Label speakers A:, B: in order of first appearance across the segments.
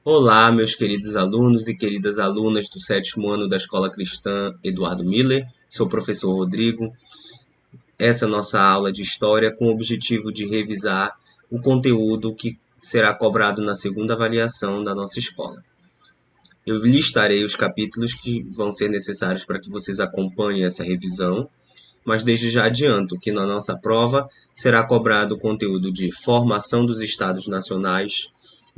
A: Olá, meus queridos alunos e queridas alunas do sétimo ano da Escola Cristã Eduardo Miller. Sou o professor Rodrigo. Essa é a nossa aula de História com o objetivo de revisar o conteúdo que será cobrado na segunda avaliação da nossa escola. Eu listarei os capítulos que vão ser necessários para que vocês acompanhem essa revisão, mas desde já adianto que na nossa prova será cobrado o conteúdo de formação dos Estados Nacionais,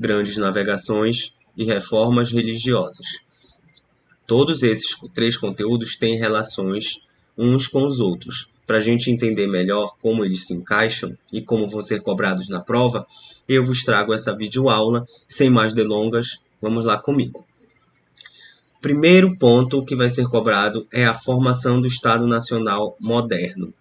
A: grandes navegações e reformas religiosas. Todos esses três conteúdos têm relações uns com os outros. Para a gente entender melhor como eles se encaixam e como vão ser cobrados na prova, eu vos trago essa videoaula. Sem mais delongas, vamos lá comigo. Primeiro ponto que vai ser cobrado é a formação do Estado Nacional moderno.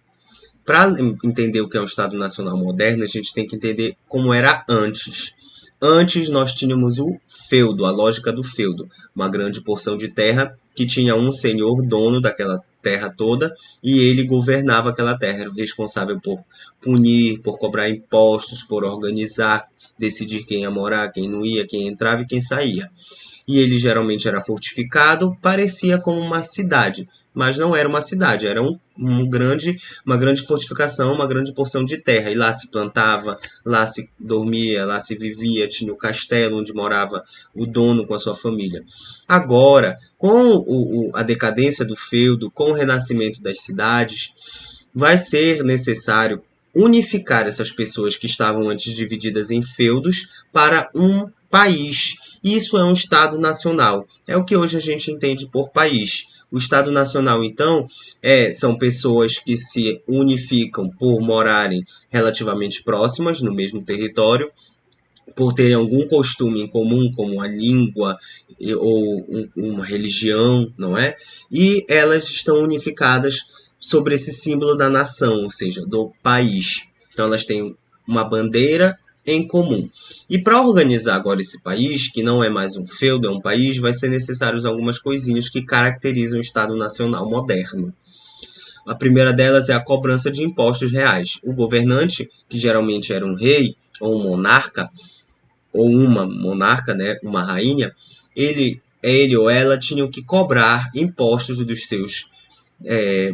A: Para entender o que é um Estado Nacional moderno, a gente tem que entender como era antes. Antes nós tínhamos o feudo, a lógica do feudo, uma grande porção de terra que tinha um senhor dono daquela terra toda e ele governava aquela terra, era o responsável por punir, por cobrar impostos, por organizar, decidir quem ia morar, quem não ia, quem entrava e quem saía. E ele geralmente era fortificado, parecia como uma cidade, mas não era uma cidade, era uma grande fortificação, uma grande porção de terra. E lá se plantava, lá se dormia, lá se vivia, tinha o castelo onde morava o dono com a sua família. Agora, com a decadência do feudo, com o renascimento das cidades, vai ser necessário unificar essas pessoas que estavam antes divididas em feudos para um país. Isso é um Estado nacional. É o que hoje a gente entende por país. O Estado nacional, então, são pessoas que se unificam por morarem relativamente próximas no mesmo território, por terem algum costume em comum, como a língua ou uma religião, não é? E elas estão unificadas sobre esse símbolo da nação, ou seja, do país. Então elas têm uma bandeira em comum. E para organizar agora esse país, que não é mais um feudo, é um país, vai ser necessários algumas coisinhas que caracterizam o Estado Nacional moderno. A primeira delas é a cobrança de impostos reais. O governante, que geralmente era um rei ou um monarca, ou uma monarca, né, uma rainha, ele ou ela tinham que cobrar impostos dos seus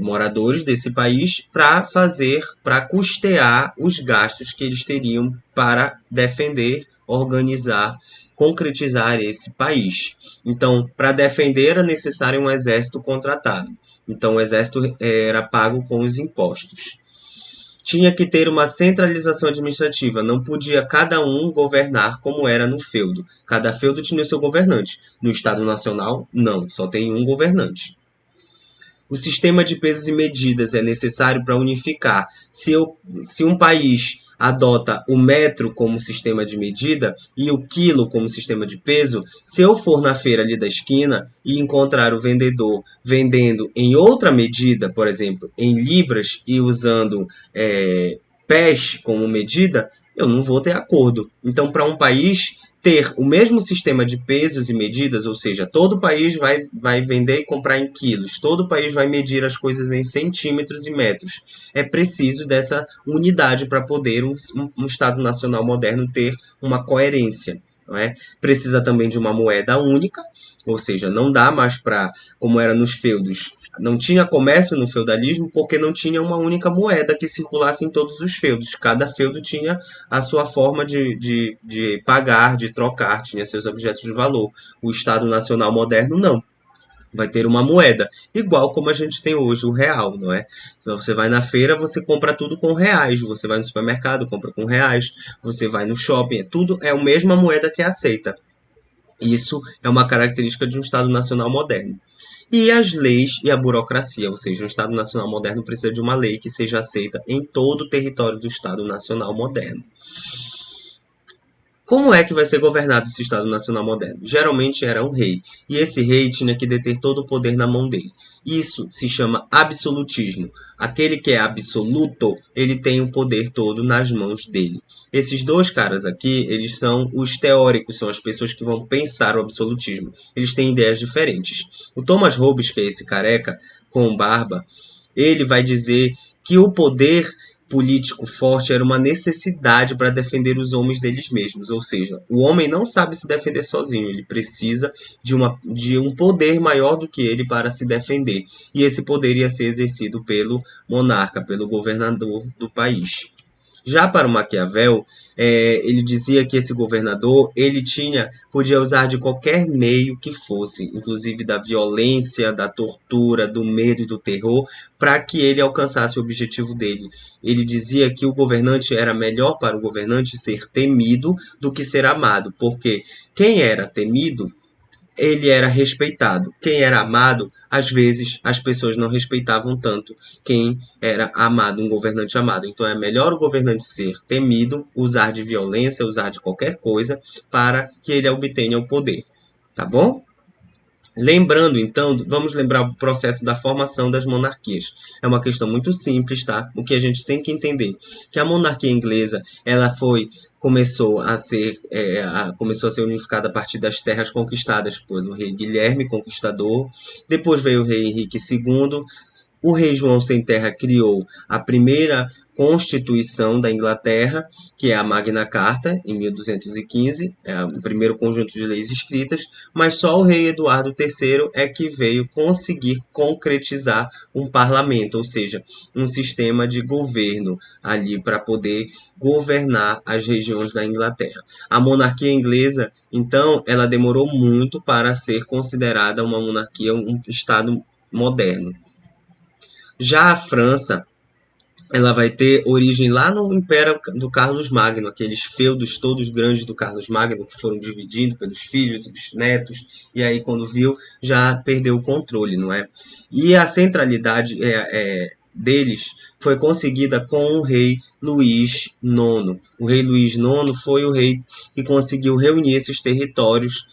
A: moradores desse país para custear os gastos que eles teriam para defender, organizar, concretizar esse país. Então, para defender era necessário um exército contratado. Então, o exército era pago com os impostos. Tinha que ter uma centralização administrativa, não podia cada um governar como era no feudo. Cada feudo tinha o seu governante. No Estado Nacional, não, só tem um governante. O sistema de pesos e medidas é necessário para unificar. Se um país adota o metro como sistema de medida e o quilo como sistema de peso, se eu for na feira ali da esquina e encontrar o vendedor vendendo em outra medida, por exemplo, em libras e usando pés como medida, eu não vou ter acordo. Então, para um país ter o mesmo sistema de pesos e medidas, ou seja, todo país vai vender e comprar em quilos, todo país vai medir as coisas em centímetros e metros. É preciso dessa unidade para poder um Estado Nacional moderno ter uma coerência. Não é? Precisa também de uma moeda única, ou seja, não dá mais para, como era nos feudos, não tinha comércio no feudalismo porque não tinha uma única moeda que circulasse em todos os feudos. Cada feudo tinha a sua forma de pagar, de trocar, tinha seus objetos de valor. O Estado Nacional moderno não. Vai ter uma moeda, igual como a gente tem hoje o real, não é? Então você vai na feira, você compra tudo com reais, você vai no supermercado, compra com reais, você vai no shopping, tudo é a mesma moeda que é aceita. Isso é uma característica de um Estado Nacional moderno. E as leis e a burocracia, ou seja, um Estado Nacional moderno precisa de uma lei que seja aceita em todo o território do Estado Nacional moderno. Como é que vai ser governado esse Estado Nacional moderno? Geralmente era um rei, e esse rei tinha que deter todo o poder na mão dele. Isso se chama absolutismo. Aquele que é absoluto, ele tem o poder todo nas mãos dele. Esses dois caras aqui, eles são os teóricos, são as pessoas que vão pensar o absolutismo. Eles têm ideias diferentes. O Thomas Hobbes, que é esse careca com barba, ele vai dizer que o poder político forte era uma necessidade para defender os homens deles mesmos, ou seja, o homem não sabe se defender sozinho, ele precisa de um poder maior do que ele para se defender, e esse poder ia ser exercido pelo monarca, pelo governador do país. Já para o Maquiavel, ele dizia que esse governador podia usar de qualquer meio que fosse, inclusive da violência, da tortura, do medo e do terror, para que ele alcançasse o objetivo dele. Ele dizia que o governante era melhor para o governante ser temido do que ser amado, porque quem era temido ele era respeitado. Quem era amado, às vezes as pessoas não respeitavam tanto quem era amado, um governante amado. Então é melhor o governante ser temido, usar de violência, usar de qualquer coisa para que ele obtenha o poder. Tá bom? Lembrando, então, vamos lembrar o processo da formação das monarquias. É uma questão muito simples, tá? O que a gente tem que entender que a monarquia inglesa, começou a ser unificada a partir das terras conquistadas pelo rei Guilherme Conquistador. Depois veio o rei Henrique II. O rei João Sem Terra criou a primeira Constituição da Inglaterra, que é a Magna Carta, em 1215, é o primeiro conjunto de leis escritas, mas só o rei Eduardo III é que veio conseguir concretizar um parlamento, ou seja, um sistema de governo ali para poder governar as regiões da Inglaterra. A monarquia inglesa, então, ela demorou muito para ser considerada uma monarquia, um estado moderno. Já a França, ela vai ter origem lá no Império do Carlos Magno, aqueles feudos todos grandes do Carlos Magno que foram dividindo pelos filhos, pelos netos, e aí quando viu já perdeu o controle, não é? E a centralidade deles foi conseguida com o rei Luís IX. O rei Luís IX foi o rei que conseguiu reunir esses territórios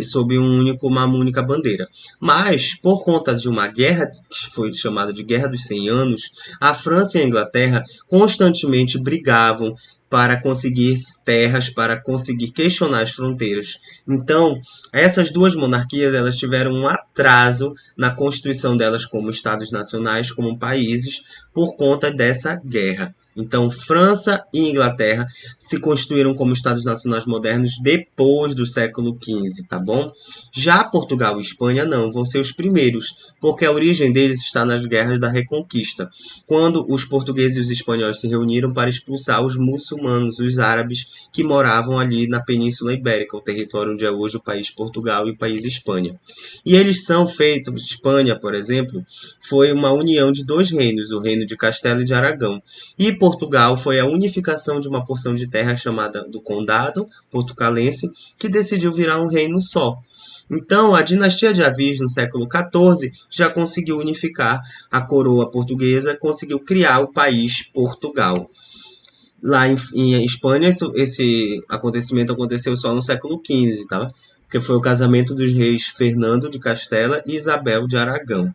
A: sob uma única bandeira. Mas, por conta de uma guerra, que foi chamada de Guerra dos 100 Anos, a França e a Inglaterra constantemente brigavam para conseguir terras, para conseguir questionar as fronteiras. Então, essas duas monarquias elas tiveram um atraso na constituição delas como estados nacionais, como países, por conta dessa guerra. Então, França e Inglaterra se constituíram como estados nacionais modernos depois do século XV, tá bom? Já Portugal e Espanha não, vão ser os primeiros, porque a origem deles está nas guerras da Reconquista, quando os portugueses e os espanhóis se reuniram para expulsar os muçulmanos, os árabes, que moravam ali na Península Ibérica, o território onde é hoje o país Portugal e o país Espanha. E eles são feitos, Espanha, por exemplo, foi uma união de dois reinos, o reino de Castela e de Aragão. E Portugal foi a unificação de uma porção de terra chamada do Condado Portucalense, que decidiu virar um reino só. Então, a dinastia de Avis, no século XIV, já conseguiu unificar a coroa portuguesa, conseguiu criar o país Portugal. Lá em Espanha, esse acontecimento aconteceu só no século XV, tá? Porque foi o casamento dos reis Fernando de Castela e Isabel de Aragão.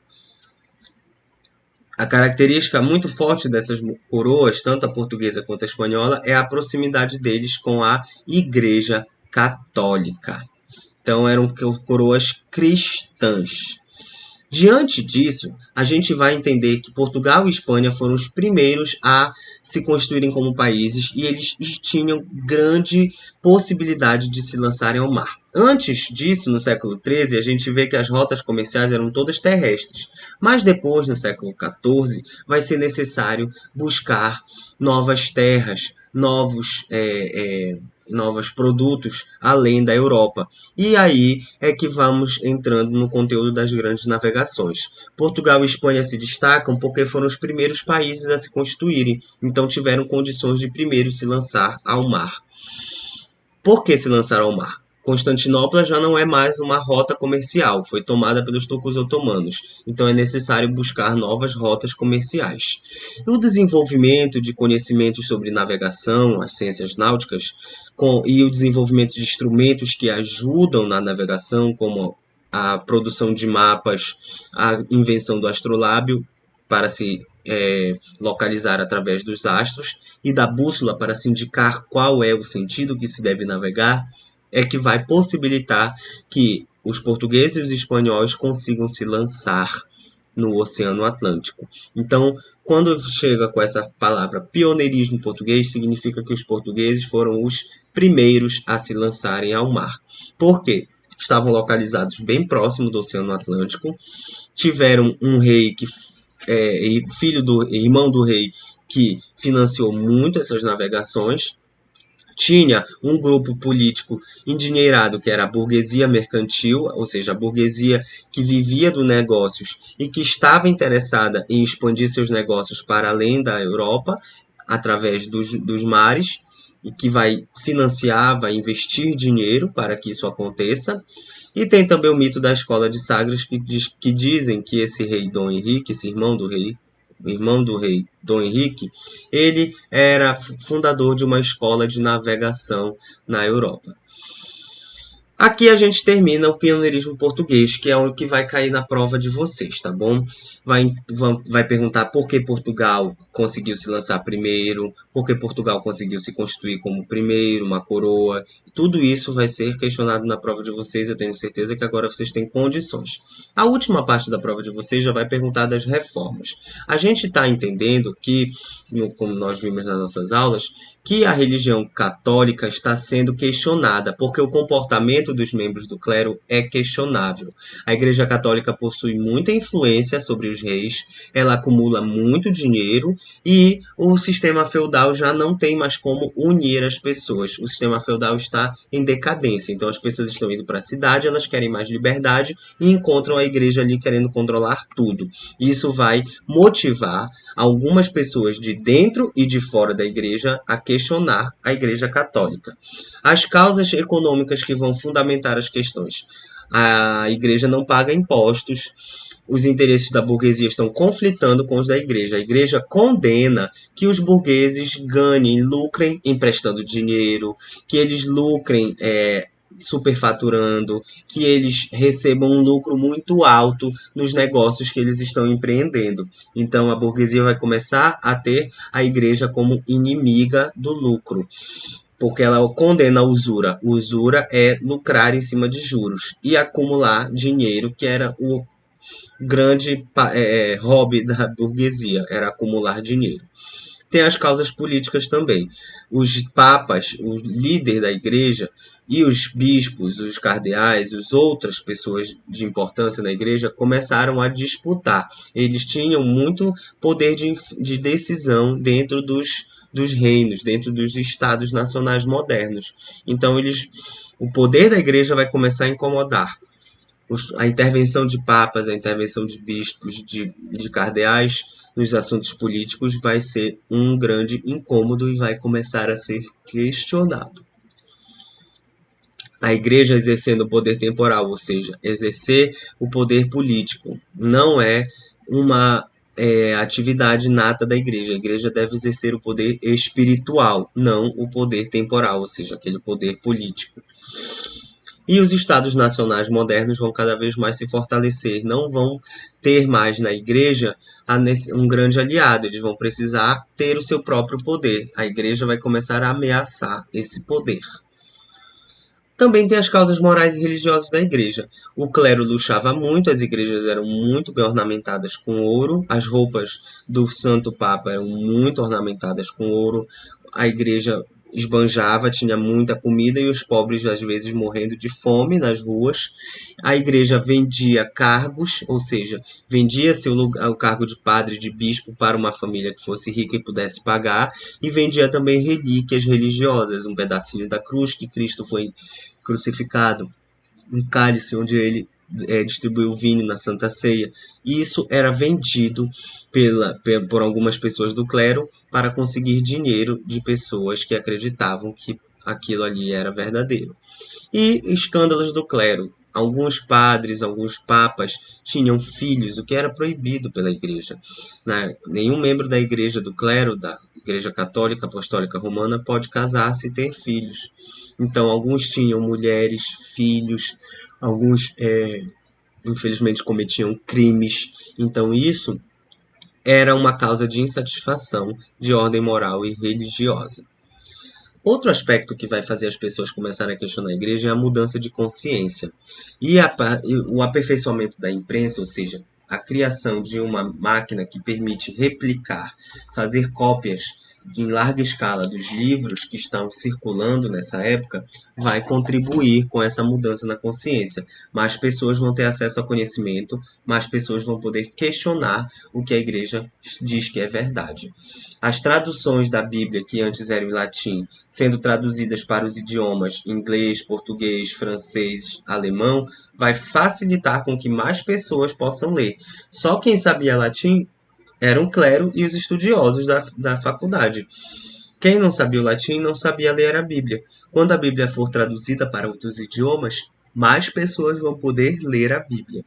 A: A característica muito forte dessas coroas, tanto a portuguesa quanto a espanhola, é a proximidade deles com a Igreja Católica. Então eram coroas cristãs. Diante disso, a gente vai entender que Portugal e Espanha foram os primeiros a se constituírem como países e eles tinham grande possibilidade de se lançarem ao mar. Antes disso, no século XIII, a gente vê que as rotas comerciais eram todas terrestres. Mas depois, no século XIV, vai ser necessário buscar novas terras, novos produtos além da Europa. E aí é que vamos entrando no conteúdo das grandes navegações. Portugal e Espanha se destacam porque foram os primeiros países a se constituírem, então tiveram condições de primeiro se lançar ao mar. Por que se lançaram ao mar? Constantinopla já não é mais uma rota comercial, foi tomada pelos turcos otomanos, então é necessário buscar novas rotas comerciais. O desenvolvimento de conhecimentos sobre navegação, as ciências náuticas, e o desenvolvimento de instrumentos que ajudam na navegação, como a produção de mapas, a invenção do astrolábio para se localizar através dos astros e da bússola para se indicar qual é o sentido que se deve navegar, é que vai possibilitar que os portugueses e os espanhóis consigam se lançar no Oceano Atlântico. Então, quando chega com essa palavra pioneirismo português, significa que os portugueses foram os primeiros a se lançarem ao mar. Por quê? Estavam localizados bem próximo do Oceano Atlântico, tiveram um rei que irmão do rei que financiou muito essas navegações. Tinha um grupo político endinheirado, que era a burguesia mercantil, ou seja, a burguesia que vivia dos negócios e que estava interessada em expandir seus negócios para além da Europa, através dos mares, e que vai financiar, vai investir dinheiro para que isso aconteça. E tem também o mito da escola de Sagres, que dizem que esse rei Dom Henrique, esse irmão do rei Dom Henrique, ele era fundador de uma escola de navegação na Europa. Aqui a gente termina o pioneirismo português, que é o que vai cair na prova de vocês, tá bom? Vai perguntar por que Portugal conseguiu se lançar primeiro, por que Portugal conseguiu se constituir como primeiro, uma coroa. Tudo isso vai ser questionado na prova de vocês, eu tenho certeza que agora vocês têm condições. A última parte da prova de vocês já vai perguntar das reformas. A gente está entendendo que, como nós vimos nas nossas aulas, que a religião católica está sendo questionada, porque o comportamento dos membros do clero é questionável. A Igreja Católica possui muita influência sobre os reis, ela acumula muito dinheiro e o sistema feudal já não tem mais como unir as pessoas. O sistema feudal está em decadência, então as pessoas estão indo para a cidade, elas querem mais liberdade e encontram a igreja ali querendo controlar tudo. Isso vai motivar algumas pessoas de dentro e de fora da igreja a questionar a Igreja Católica. As causas econômicas que vão fundamentar as questões. A igreja não paga impostos, os interesses da burguesia estão conflitando com os da igreja. A igreja condena que os burgueses ganhem, lucrem emprestando dinheiro, que eles lucrem superfaturando, que eles recebam um lucro muito alto nos negócios que eles estão empreendendo. Então a burguesia vai começar a ter a igreja como inimiga do lucro, porque ela condena a usura. Usura é lucrar em cima de juros e acumular dinheiro, que era o grande hobby da burguesia, era acumular dinheiro. Tem as causas políticas também. Os papas, o líder da igreja e os bispos, os cardeais, as outras pessoas de importância na igreja começaram a disputar. Eles tinham muito poder de decisão dentro dos reinos, dentro dos estados nacionais modernos. Então o poder da igreja vai começar a incomodar. A intervenção de papas, a intervenção de bispos, de cardeais nos assuntos políticos vai ser um grande incômodo e vai começar a ser questionado. A igreja exercendo o poder temporal, ou seja, exercer o poder político, não é uma atividade nata da igreja. A igreja deve exercer o poder espiritual, não o poder temporal, ou seja, aquele poder político. E os estados nacionais modernos vão cada vez mais se fortalecer, não vão ter mais na igreja um grande aliado, eles vão precisar ter o seu próprio poder. A igreja vai começar a ameaçar esse poder. Também tem as causas morais e religiosas da igreja. O clero luxava muito, as igrejas eram muito bem ornamentadas com ouro, as roupas do Santo Papa eram muito ornamentadas com ouro, a igreja esbanjava, tinha muita comida e os pobres às vezes morrendo de fome nas ruas. A igreja vendia cargos, ou seja, vendia o cargo de padre, de bispo para uma família que fosse rica e pudesse pagar, e vendia também relíquias religiosas, um pedacinho da cruz que Cristo foi crucificado, um cálice onde ele distribuiu vinho na Santa Ceia. E isso era vendido por algumas pessoas do clero para conseguir dinheiro de pessoas que acreditavam que aquilo ali era verdadeiro. E escândalos do clero. Alguns padres, alguns papas tinham filhos, o que era proibido pela igreja. Nenhum membro da igreja do clero, da Igreja Católica Apostólica Romana, pode casar-se e ter filhos. Então, alguns tinham mulheres, filhos, alguns, infelizmente, cometiam crimes. Então, isso era uma causa de insatisfação de ordem moral e religiosa. Outro aspecto que vai fazer as pessoas começarem a questionar a igreja é a mudança de consciência. E o aperfeiçoamento da imprensa, ou seja, a criação de uma máquina que permite replicar, fazer cópias em larga escala dos livros que estão circulando nessa época, vai contribuir com essa mudança na consciência. Mais pessoas vão ter acesso ao conhecimento, mais pessoas vão poder questionar o que a igreja diz que é verdade. As traduções da Bíblia, que antes eram em latim, sendo traduzidas para os idiomas inglês, português, francês, alemão, vai facilitar com que mais pessoas possam ler. Só quem sabia latim eram o clero e os estudiosos da faculdade. Quem não sabia o latim não sabia ler a Bíblia. Quando a Bíblia for traduzida para outros idiomas, mais pessoas vão poder ler a Bíblia.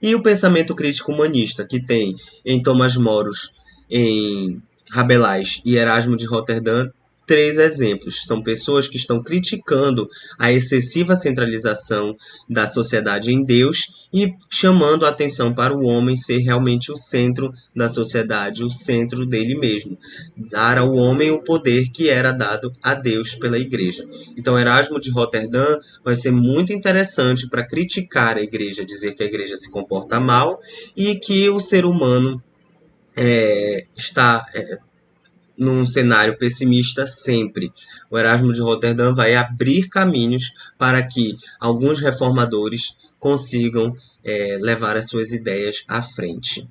A: E o pensamento crítico humanista, que tem em Tomás Moros, em Rabelais e Erasmo de Roterdã, três exemplos. São pessoas que estão criticando a excessiva centralização da sociedade em Deus e chamando a atenção para o homem ser realmente o centro da sociedade, o centro dele mesmo. Dar ao homem o poder que era dado a Deus pela igreja. Então, Erasmo de Roterdã vai ser muito interessante para criticar a igreja, dizer que a igreja se comporta mal e que o ser humano está num cenário pessimista sempre. O Erasmo de Roterdã vai abrir caminhos para que alguns reformadores consigam levar as suas ideias à frente.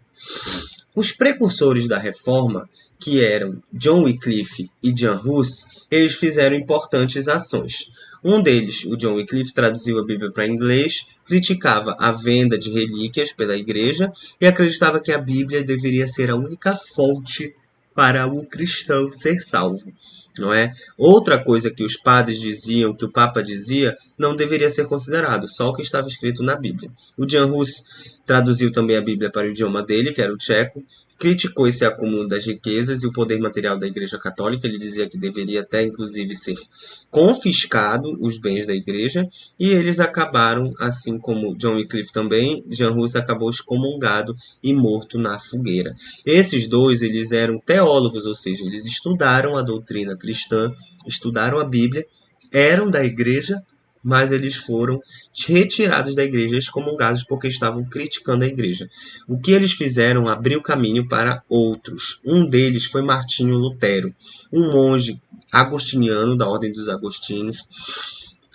A: Os precursores da reforma, que eram John Wycliffe e Jan Hus, eles fizeram importantes ações. Um deles, o John Wycliffe, traduziu a Bíblia para inglês, criticava a venda de relíquias pela igreja e acreditava que a Bíblia deveria ser a única fonte para o cristão ser salvo, não é? Outra coisa que os padres diziam, que o Papa dizia, não deveria ser considerado, só o que estava escrito na Bíblia. O Jan Hus traduziu também a Bíblia para o idioma dele, que era o tcheco, criticou esse acúmulo das riquezas e o poder material da Igreja Católica. Ele dizia que deveria até, inclusive, ser confiscado os bens da Igreja, e eles acabaram, assim como John Wycliffe também, Jan Hus acabou excomungado e morto na fogueira. Esses dois, eles eram teólogos, ou seja, eles estudaram a doutrina cristã, estudaram a Bíblia, eram da Igreja, mas eles foram retirados da igreja, excomungados, porque estavam criticando a igreja. O que eles fizeram abriu caminho para outros. Um deles foi Martinho Lutero, um monge agostiniano da Ordem dos Agostinos,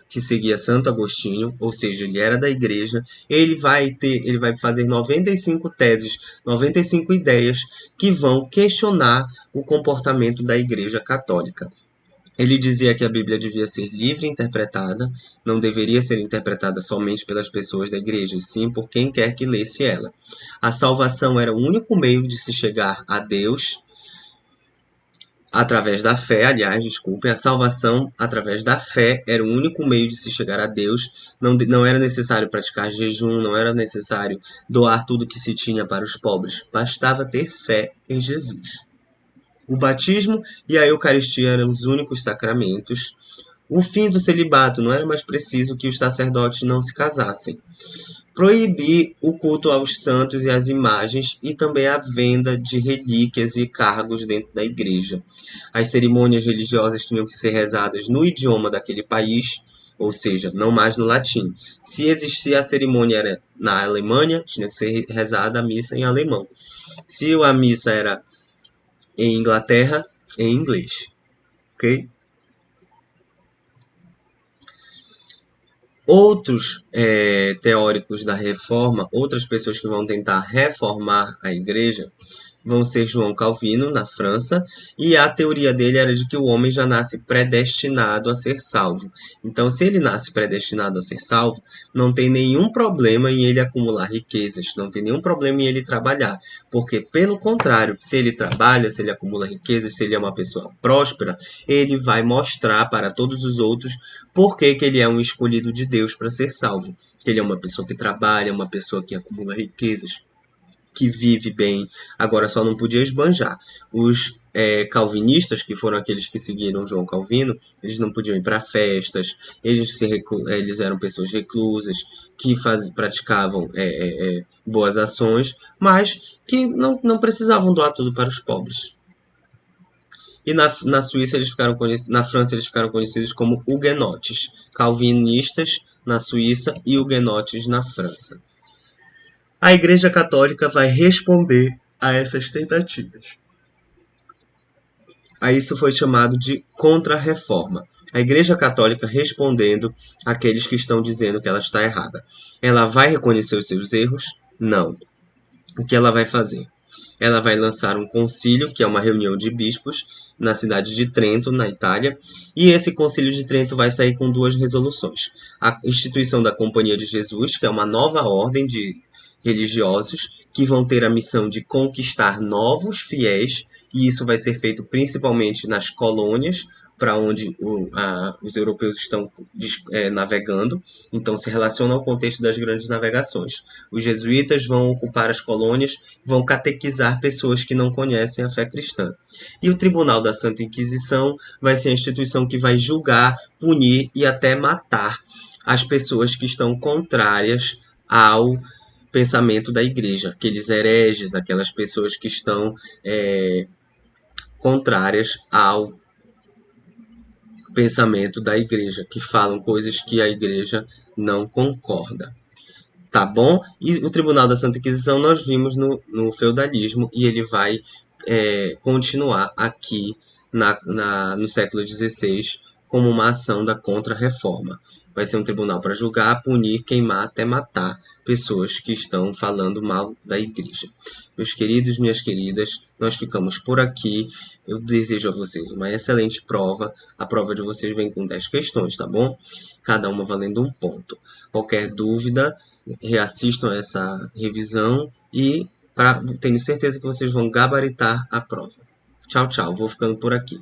A: que seguia Santo Agostinho, ou seja, ele era da igreja. Ele vai fazer 95 teses, 95 ideias que vão questionar o comportamento da igreja católica. Ele dizia que a Bíblia devia ser livre interpretada, não deveria ser interpretada somente pelas pessoas da igreja, e sim por quem quer que lesse ela. A salvação era o único meio de se chegar a Deus através da fé, a salvação através da fé era o único meio de se chegar a Deus. Não era necessário praticar jejum, não era necessário doar tudo que se tinha para os pobres, bastava ter fé em Jesus. O batismo e a Eucaristia eram os únicos sacramentos. O fim do celibato, não era mais preciso que os sacerdotes não se casassem. Proibir o culto aos santos e às imagens e também a venda de relíquias e cargos dentro da igreja. As cerimônias religiosas tinham que ser rezadas no idioma daquele país, ou seja, não mais no latim. Se existia a cerimônia na Alemanha, tinha que ser rezada a missa em alemão. Se a missa era em Inglaterra, em inglês. Ok? Outros teóricos da reforma, outras pessoas que vão tentar reformar a igreja, vão ser João Calvino, na França, e a teoria dele era de que o homem já nasce predestinado a ser salvo. Então, se ele nasce predestinado a ser salvo, não tem nenhum problema em ele acumular riquezas, não tem nenhum problema em ele trabalhar, porque, pelo contrário, se ele trabalha, se ele acumula riquezas, se ele é uma pessoa próspera, ele vai mostrar para todos os outros por que ele é um escolhido de Deus para ser salvo. Que ele é uma pessoa que trabalha, uma pessoa que acumula riquezas, que vive bem, agora só não podia esbanjar. Os calvinistas, que foram aqueles que seguiram João Calvino, eles não podiam ir para festas, eles eram pessoas reclusas, que praticavam boas ações, mas que não precisavam doar tudo para os pobres. E na Suíça na França eles ficaram conhecidos como huguenotes, calvinistas na Suíça e huguenotes na França. A Igreja Católica vai responder a essas tentativas. A isso foi chamado de Contra-Reforma. A Igreja Católica respondendo àqueles que estão dizendo que ela está errada. Ela vai reconhecer os seus erros? Não. O que ela vai fazer? Ela vai lançar um concílio, que é uma reunião de bispos, na cidade de Trento, na Itália, e esse concílio de Trento vai sair com duas resoluções. A instituição da Companhia de Jesus, que é uma nova ordem de religiosos que vão ter a missão de conquistar novos fiéis, e isso vai ser feito principalmente nas colônias, para onde os europeus estão navegando, então se relaciona ao contexto das grandes navegações. Os jesuítas vão ocupar as colônias, vão catequizar pessoas que não conhecem a fé cristã. E o Tribunal da Santa Inquisição vai ser a instituição que vai julgar, punir e até matar as pessoas que estão contrárias ao pensamento da igreja, aqueles hereges, aquelas pessoas que estão contrárias ao pensamento da igreja, que falam coisas que a igreja não concorda. Tá bom? E o Tribunal da Santa Inquisição nós vimos no feudalismo e ele vai continuar aqui no século XVI como uma ação da Contra-Reforma. Vai ser um tribunal para julgar, punir, queimar, até matar pessoas que estão falando mal da igreja. Meus queridos, minhas queridas, nós ficamos por aqui. Eu desejo a vocês uma excelente prova. A prova de vocês vem com 10 questões, tá bom? Cada uma valendo um ponto. Qualquer dúvida, reassistam essa revisão e tenho certeza que vocês vão gabaritar a prova. Tchau, tchau. Vou ficando por aqui.